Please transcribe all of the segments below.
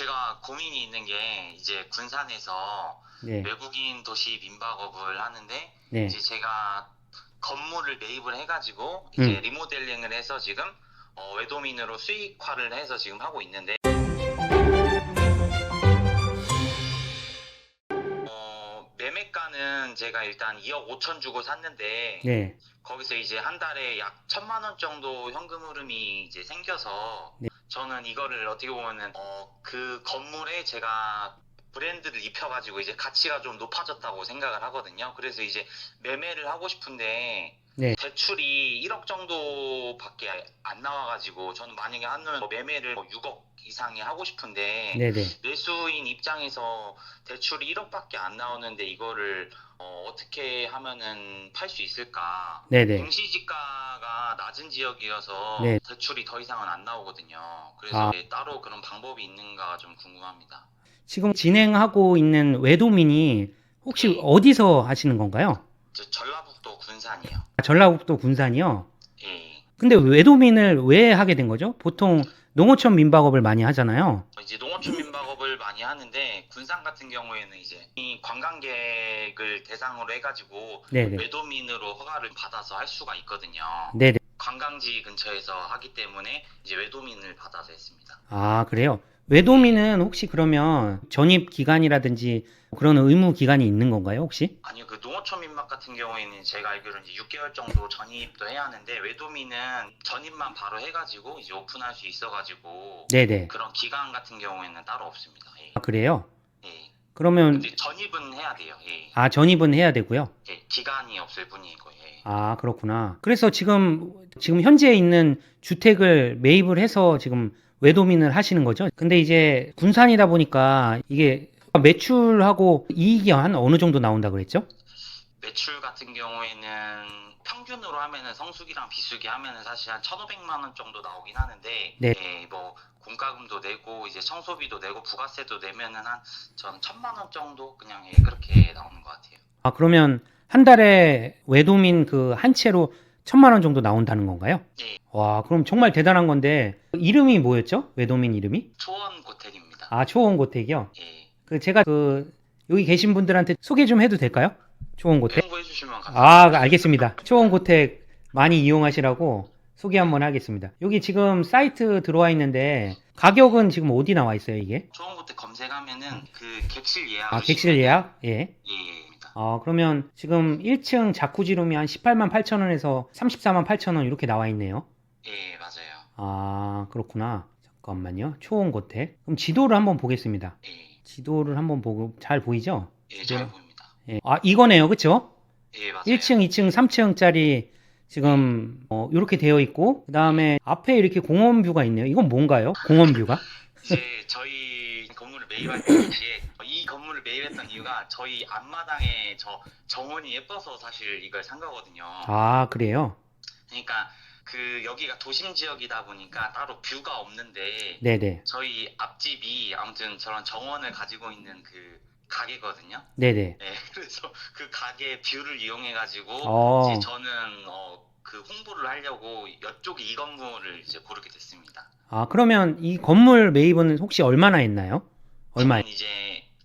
제가 고민이 있는 게 이제 군산에서 네, 외국인 도시 민박업을 하는데 네, 이제 제가 건물을 매입을 해가지고 이제 음, 리모델링을 해서 지금 외도민으로 수익화를 해서 지금 하고 있는데 매매가는 제가 일단 2억 5천 주고 샀는데 네, 거기서 이제 한 달에 약 1,000만 원 정도 현금 흐름이 이제 생겨서 네. 저는 이거를 어떻게 보면은 그 건물에 제가 브랜드를 입혀가지고 이제 가치가 좀 높아졌다고 생각을 하거든요. 그래서 이제 매매를 하고 싶은데 네. 대출이 1억 정도밖에 안 나와가지고 저는 만약에 하면 매매를 6억 이상에 하고 싶은데 네네. 매수인 입장에서 대출이 1억밖에 안 나오는데 이거를 어떻게 하면은 팔 수 있을까? 네네. 공시지가가 낮은 지역이어서 네. 대출이 더 이상은 안 나오거든요. 그래서 아, 따로 그런 방법이 있는가 좀 궁금합니다. 지금 진행하고 있는 외도민이 혹시 예, 어디서 하시는 건가요? 저 전라북도 군산이요. 전라북도 군산이요? 예. 근데 외도민을 왜 하게 된 거죠? 보통 농어촌 민박업을 많이 하잖아요. 이제 농어촌 민박업을 많이 하는데 군산 같은 경우에는 이제 이 관광객을 대상으로 해가지고 네네. 외도민으로 허가를 받아서 할 수가 있거든요. 네네. 관광지 근처에서 하기 때문에 이제 외도민을 받아서 했습니다. 아, 그래요? 네. 외도민은 혹시 그러면 전입 기간이라든지 그런 의무 기간이 있는 건가요, 혹시? 아니요, 그 농어촌 민박 같은 경우에는 제가 알기로는 이제 6개월 정도 전입도 해야 하는데 외도민은 전입만 바로 해가지고 이제 오픈할 수 있어가지고 네네. 그런 기간 같은 경우에는 따로 없습니다. 예. 아, 그래요? 예. 그러면, 근데 전입은 해야 돼요. 예. 아, 전입은 해야 되고요. 예. 기간이 없을 뿐이고, 예. 아, 그렇구나. 그래서 지금 현재 있는 주택을 매입을 해서 지금 외도민을 하시는 거죠? 근데 이제 군산이다 보니까 이게 매출하고 이익이 한 어느 정도 나온다 그랬죠? 매출 같은 경우에는 평균으로 하면은 성수기랑 비수기 하면은 사실 한 1,500만 원 정도 나오긴 하는데, 네. 예, 뭐 공과금도 내고 이제 청소비도 내고 부가세도 내면은 한 전 1,000만 원 정도 그냥 예, 그렇게 나오는 것 같아요. 아, 그러면 한 달에 외도민 그 한 채로 1,000만 원 정도 나온다는 건가요? 예, 와, 그럼 정말 대단한 건데 이름이 뭐였죠? 외도민 이름이? 초원 고택입니다. 아, 초원고택이요? 예, 그 제가 그 여기 계신 분들한테 소개 좀 해도 될까요? 초원고택? 홍보해 주시면 아, 감사하겠습니다. 알겠습니다. 초원고택 많이 이용하시라고 소개 한번 하겠습니다. 여기 지금 사이트 들어와 있는데 가격은 지금 어디 나와 있어요, 이게? 초원 고택 검색하면은 그 객실 아, 객실 예약하시면은 예약? 예. 예, 입니다. 그러면 지금 1층 자쿠지룸이 한 18만 8천 원에서 34만 8천 원 이렇게 나와 있네요. 예, 맞아요. 아, 그렇구나. 잠깐만요. 초원고택. 그럼 지도를 한번 보겠습니다. 예, 지도를 한번 보고 잘 보이죠? 예, 잘 지도를. 보입니다. 예. 아, 이거네요. 그쵸? 예, 맞아요. 1층, 2층, 3층짜리 예. 지금 이렇게 되어 있고 그다음에 앞에 이렇게 공원 뷰가 있네요. 이건 뭔가요? 공원 뷰가? 이제 저희 건물을 매입할 당시에 이 건물을 매입했던 이유가 저희 앞마당에 저 정원이 예뻐서 사실 이걸 산 거거든요. 아, 그래요? 그러니까 그 여기가 도심 지역이다 보니까 따로 뷰가 없는데 네네. 저희 앞집이 아무튼 저런 정원을 가지고 있는 그 가게거든요. 네네. 네, 그래서 그 가게 뷰를 이용해 가지고 이제 어, 저는 그 홍보를 하려고 이쪽에 이 건물을 이제 고르게 됐습니다. 아, 그러면 이 건물 매입은 혹시 얼마나 했나요? 얼마? 저는 이제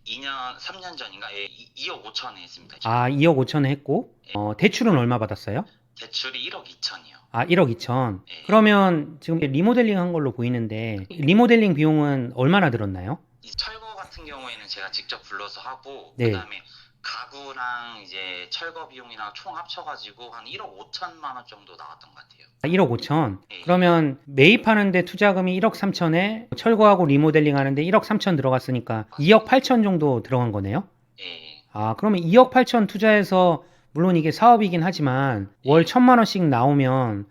2년, 3년 전인가? 예, 2억 5천에 했습니다, 지금. 아, 2억 5천에 했고, 예, 대출은 얼마 받았어요? 대출이 1억 2천이요. 아, 1억 2천. 예, 그러면 지금 리모델링 한 걸로 보이는데, 리모델링 비용은 얼마나 들었나요? 이 철거 같은 경우에는 제가 직접 불러서 하고, 그 네. 다음에 가구랑 이제 철거 비용이랑 총 합쳐가지고 한 1억 5천만 원 정도 나왔던 것 같아요. 1억 5천. 예, 그러면 매입하는데 투자금이 1억 3천에 철거하고 리모델링 하는데 1억 3천 들어갔으니까 2억 8천 정도 들어간 거네요? 예, 아, 그러면 2억 8천 투자해서 물론 이게 사업이긴 하지만 월 예. 1,000만 원씩 나오면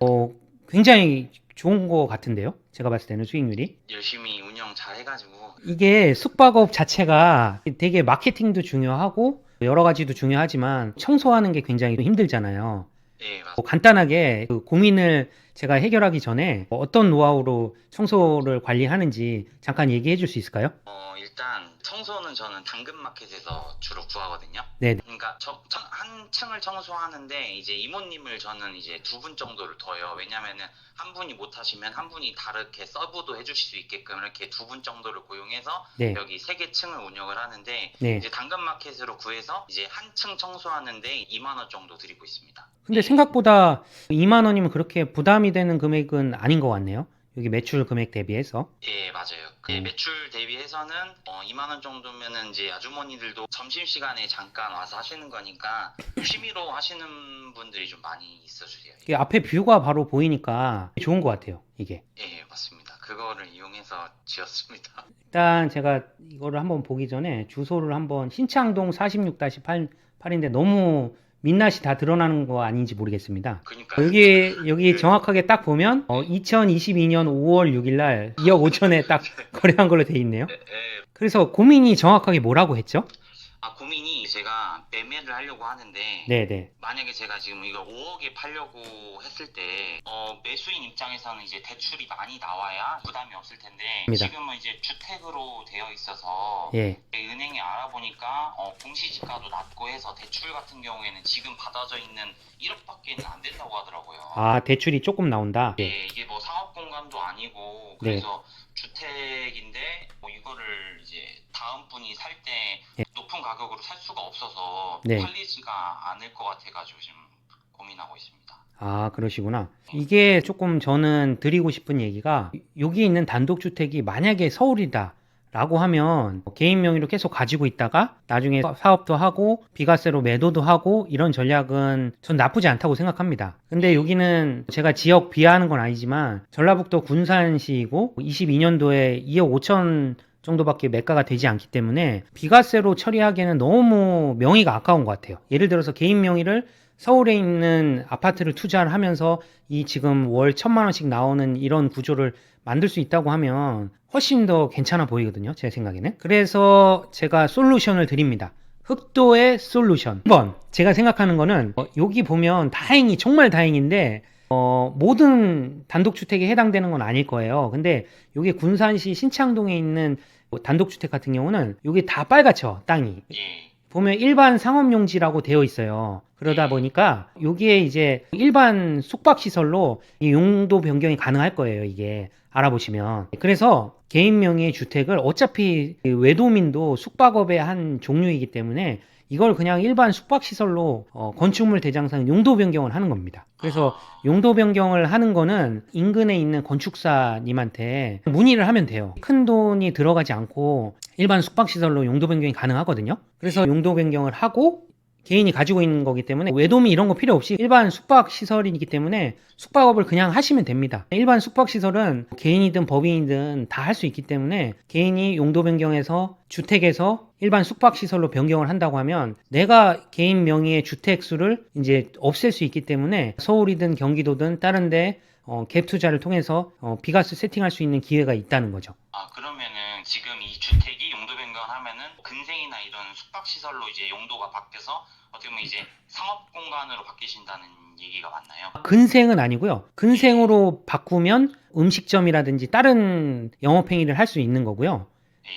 굉장히 좋은 거 같은데요? 제가 봤을 때는 수익률이. 열심히 운영 잘 해가지고, 이게 숙박업 자체가 되게 마케팅도 중요하고 여러 가지도 중요하지만 청소하는 게 굉장히 힘들잖아요. 예, 간단하게 그 고민을 제가 해결하기 전에 어떤 노하우로 청소를 관리하는지 잠깐 얘기해 줄 수 있을까요? 일단 청소는 저는 당근마켓에서 주로 구하거든요. 네. 그러니까 한 층을 청소하는데 이제 이모님을 저는 이제 2분 정도를 둬요. 왜냐면은 한 분이 못 하시면 한 분이 다르게 서브도 해주실 수 있게끔 이렇게 2분 정도를 고용해서 네. 여기 3개 층을 운영을 하는데 네. 이제 당근마켓으로 구해서 이제 한 층 청소하는데 2만 원 정도 드리고 있습니다. 근데 생각보다 2만 원이면 그렇게 부담이 되는 금액은 아닌 것 같네요. 여기 매출 금액 대비해서. 예, 맞아요. 그 매출 대비해서는 2만 원 정도면은 이제 아주머니들도 점심시간에 잠깐 와서 하시는 거니까 취미로 하시는 분들이 좀 많이 있어주세요. 이게 앞에 뷰가 바로 보이니까 좋은 것 같아요, 이게. 예, 맞습니다. 그거를 이용해서 지었습니다. 일단 제가 이거를 한번 보기 전에 주소를 한번 신창동 46-8인데 너무 민낯이 다 드러나는 거 아닌지 모르겠습니다. 그러니까 여기 정확하게 딱 보면 2022년 5월 6일 날 2억 5천에 딱 거래한 걸로 돼 있네요. 그래서 고민이 정확하게 뭐라고 했죠? 고민이 제가 매매를 하려고 하는데 네네. 만약에 제가 지금 이걸 5억에 팔려고 했을 때 매수인 입장에서는 이제 대출이 많이 나와야 부담이 없을 텐데 입니다. 지금은 이제 주택으로 되어 있어서 예. 은행에 알아보니까 공시지가도 낮고 해서 대출 같은 경우에는 지금 받아져 있는 1억밖에는 안 된다고 하더라고요. 아, 대출이 조금 나온다. 예, 이게 뭐 상업 공간도 아니고 그래서 주택인데 뭐 이거를 이제 다음 분이 살 때 높은 가격으로 살 수가 없어서 네. 팔리지가 않을 것 같아가지고 지금 고민하고 있습니다. 아, 그러시구나. 이게 조금 저는 드리고 싶은 얘기가 여기 있는 단독주택이 만약에 서울이다 라고 하면 개인 명의로 계속 가지고 있다가 나중에 사업도 하고 비과세로 매도도 하고 이런 전략은 전 나쁘지 않다고 생각합니다. 근데 여기는 제가 지역 비하하는 건 아니지만 전라북도 군산시이고 22년도에 2억 5천 정도밖에 매가가 되지 않기 때문에 비과세로 처리하기에는 너무 명의가 아까운 것 같아요. 예를 들어서 개인 명의를 서울에 있는 아파트를 투자를 하면서 이 지금 월 1,000만 원씩 나오는 이런 구조를 만들 수 있다고 하면 훨씬 더 괜찮아 보이거든요. 제 생각에는. 그래서 제가 솔루션을 드립니다. 흑도의 솔루션. 1번 제가 생각하는 거는 여기 보면 다행히 정말 다행인데 모든 단독주택에 해당되는 건 아닐 거예요. 근데 여기 군산시 신창동에 있는 단독주택 같은 경우는 여기 다 빨갛죠, 땅이. 예. 보면 일반 상업용지라고 되어 있어요. 그러다 보니까 여기에 이제 일반 숙박시설로 이 용도 변경이 가능할 거예요, 이게. 알아보시면. 그래서 개인 명의의 주택을 어차피 외도민도 숙박업의 한 종류이기 때문에 이걸 그냥 일반 숙박시설로 건축물 대장상 용도 변경을 하는 겁니다. 그래서 용도 변경을 하는 거는 인근에 있는 건축사님한테 문의를 하면 돼요. 큰 돈이 들어가지 않고 일반 숙박시설로 용도 변경이 가능하거든요. 그래서 용도 변경을 하고 개인이 가지고 있는 거기 때문에 외도미 이런 거 필요 없이 일반 숙박시설이기 때문에 숙박업을 그냥 하시면 됩니다. 일반 숙박시설은 개인이든 법인이든 다 할 수 있기 때문에 개인이 용도 변경해서 주택에서 일반 숙박시설로 변경을 한다고 하면 내가 개인 명의의 주택 수를 이제 없앨 수 있기 때문에 서울이든 경기도든 다른데 갭 투자를 통해서 비과세 세팅할 수 있는 기회가 있다는 거죠. 그러면은 지금 이 주택이 용도 변경하면은 근생이나 이런 숙박시설로 이제 용도가 바뀌어서 어떻게 보면 이제 상업 공간으로 바뀌신다는 얘기가 맞나요? 근생은 아니고요. 근생으로 바꾸면 음식점이라든지 다른 영업행위를 할 수 있는 거고요. 예.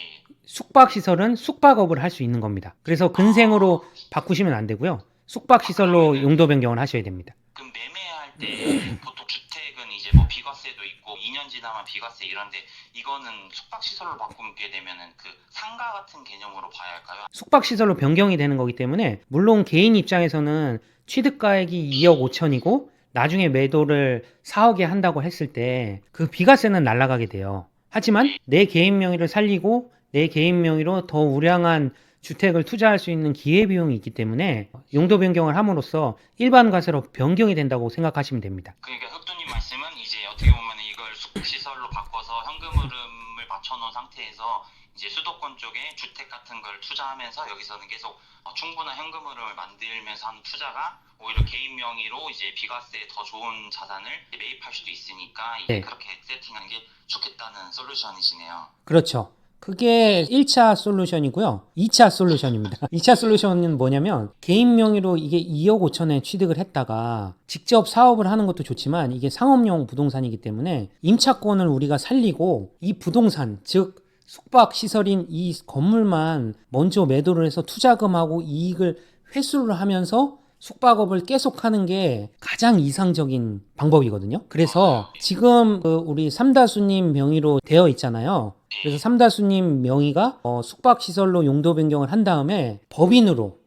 숙박시설은 숙박업을 할 수 있는 겁니다. 그래서 근생으로 바꾸시면 안 되고요. 숙박시설로 용도 변경을 하셔야 됩니다. 그럼 매매할 때 보통 주택은 이제 뭐 비과세도 있고 2년 지나면 비과세 이런데 이거는 숙박시설로 바꾸게 되면은 그 상가 같은 개념으로 봐야 할까요? 숙박시설로 변경이 되는 거기 때문에 물론 개인 입장에서는 취득가액이 2억 5천이고 나중에 매도를 4억에 한다고 했을 때 그 비과세는 날아가게 돼요. 하지만 내 개인 명의를 살리고 내 개인 명의로 더 우량한 주택을 투자할 수 있는 기회비용이 있기 때문에 용도 변경을 함으로써 일반 과세로 변경이 된다고 생각하시면 됩니다. 그러니까 흑두님 말씀은 이제 어떻게 보면 이걸 숙박시설로 바꿔서 현금 흐름을 맞춰놓은 상태에서 이제 수도권 쪽에 주택 같은 걸 투자하면서 여기서는 계속 충분한 현금 흐름을 만들면서 하는 투자가 오히려 개인 명의로 이제 비과세에 더 좋은 자산을 매입할 수도 있으니까 이제 그렇게 세팅하는 게 좋겠다는 솔루션이시네요. 그렇죠. 그게 1차 솔루션이고요. 2차 솔루션입니다. 2차 솔루션은 뭐냐면 개인 명의로 이게 2억 5천에 취득을 했다가 직접 사업을 하는 것도 좋지만 이게 상업용 부동산이기 때문에 임차권을 우리가 살리고 이 부동산, 즉 숙박 시설인 이 건물만 먼저 매도를 해서 투자금하고 이익을 회수를 하면서 숙박업을 계속하는 게 가장 이상적인 방법이거든요. 그래서 지금 우리 삼다수님 명의로 되어 있잖아요. 그래서 삼다수님 명의가 숙박시설로 용도 변경을 한 다음에 법인으로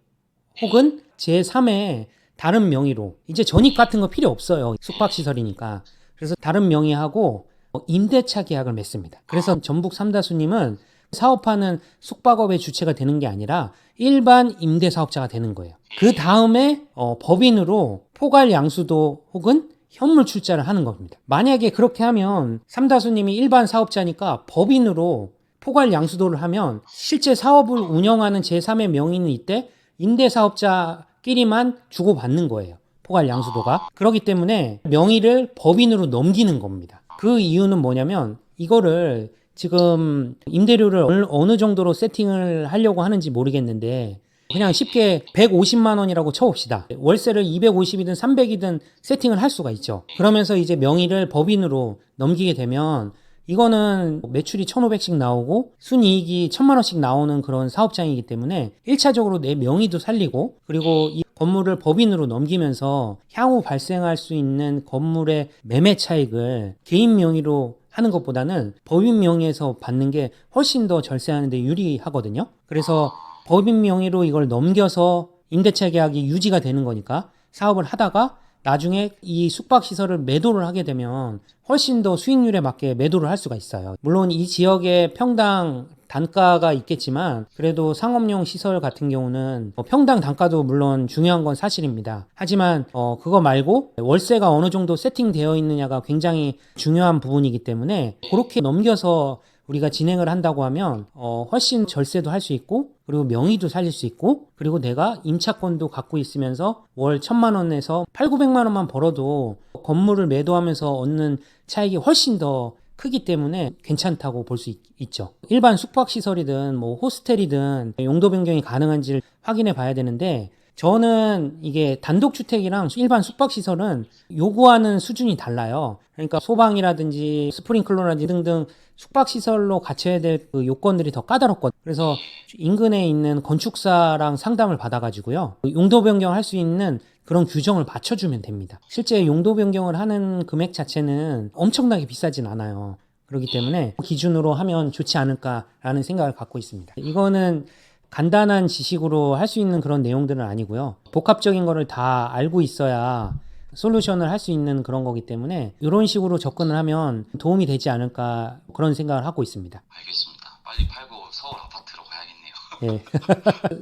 혹은 제3의 다른 명의로 이제 전입 같은 거 필요 없어요. 숙박시설이니까. 그래서 다른 명의하고 임대차 계약을 맺습니다. 그래서 전북 삼다수님은 사업하는 숙박업의 주체가 되는 게 아니라 일반 임대사업자가 되는 거예요. 그 다음에 법인으로 포괄 양수도 혹은 현물 출자를 하는 겁니다. 만약에 그렇게 하면 삼다수님이 일반 사업자니까 법인으로 포괄 양수도를 하면 실제 사업을 운영하는 제3의 명의는 이때 임대사업자끼리만 주고받는 거예요. 포괄 양수도가. 그렇기 때문에 명의를 법인으로 넘기는 겁니다. 그 이유는 뭐냐면 이거를 지금 임대료를 어느 정도로 세팅을 하려고 하는지 모르겠는데 그냥 쉽게 150만 원이라고 쳐봅시다. 월세를 250이든 300이든 세팅을 할 수가 있죠. 그러면서 이제 명의를 법인으로 넘기게 되면 이거는 매출이 1,500씩 나오고 순이익이 1,000만 원씩 나오는 그런 사업장이기 때문에 1차적으로 내 명의도 살리고 그리고 이 건물을 법인으로 넘기면서 향후 발생할 수 있는 건물의 매매 차익을 개인 명의로 하는 것보다는 법인 명의에서 받는 게 훨씬 더 절세하는 데 유리하거든요. 그래서 법인 명의로 이걸 넘겨서 임대차 계약이 유지가 되는 거니까 사업을 하다가 나중에 이 숙박시설을 매도를 하게 되면 훨씬 더 수익률에 맞게 매도를 할 수가 있어요. 물론 이 지역에 평당 단가가 있겠지만 그래도 상업용 시설 같은 경우는 평당 단가도 물론 중요한 건 사실입니다. 하지만 그거 말고 월세가 어느 정도 세팅되어 있느냐가 굉장히 중요한 부분이기 때문에 그렇게 넘겨서 우리가 진행을 한다고 하면 훨씬 절세도 할 수 있고 그리고 명의도 살릴 수 있고 그리고 내가 임차권도 갖고 있으면서 월 1,000만 원에서 8,900만 원만 벌어도 건물을 매도하면서 얻는 차익이 훨씬 더 크기 때문에 괜찮다고 볼 수 있죠. 일반 숙박시설이든 뭐 호스텔이든 용도 변경이 가능한지를 확인해 봐야 되는데 저는 이게 단독주택이랑 일반 숙박시설은 요구하는 수준이 달라요. 그러니까 소방이라든지 스프링클러라든지 등등 숙박시설로 갖춰야 될 그 요건들이 더 까다롭거든요. 그래서 인근에 있는 건축사랑 상담을 받아가지고요. 용도 변경할 수 있는 그런 규정을 맞춰주면 됩니다. 실제 용도 변경을 하는 금액 자체는 엄청나게 비싸진 않아요. 그렇기 때문에 기준으로 하면 좋지 않을까라는 생각을 갖고 있습니다. 이거는 간단한 지식으로 할 수 있는 그런 내용들은 아니고요. 복합적인 거를 다 알고 있어야 솔루션을 할 수 있는 그런 거기 때문에 이런 식으로 접근을 하면 도움이 되지 않을까 그런 생각을 하고 있습니다. 알겠습니다. 빨리 팔고 서울 아파트로 가야겠네요. 예.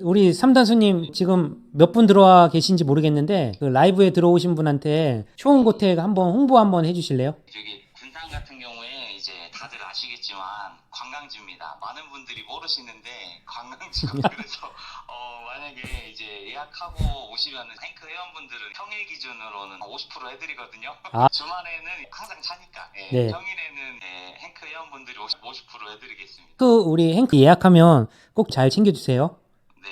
우리 삼단수님 지금 몇 분 들어와 계신지 모르겠는데 그 라이브에 들어오신 분한테 초원고택 한번 홍보 한번 해주실래요? 여기 군산 같은 경우에 이제 다들 아시겠지만 관광지입니다. 많은 분들이 모르시는데 관광지고 그래서 만약에 이제 예약하고 오시면은 행크 회원분들은 평일 기준으로는 50% 해드리거든요. 아. 주말에는 항상 차니까 네. 평일에는 행크 회원분들이 50% 해드리겠습니다. 그 우리 행크 예약하면 꼭 잘 챙겨주세요. 네,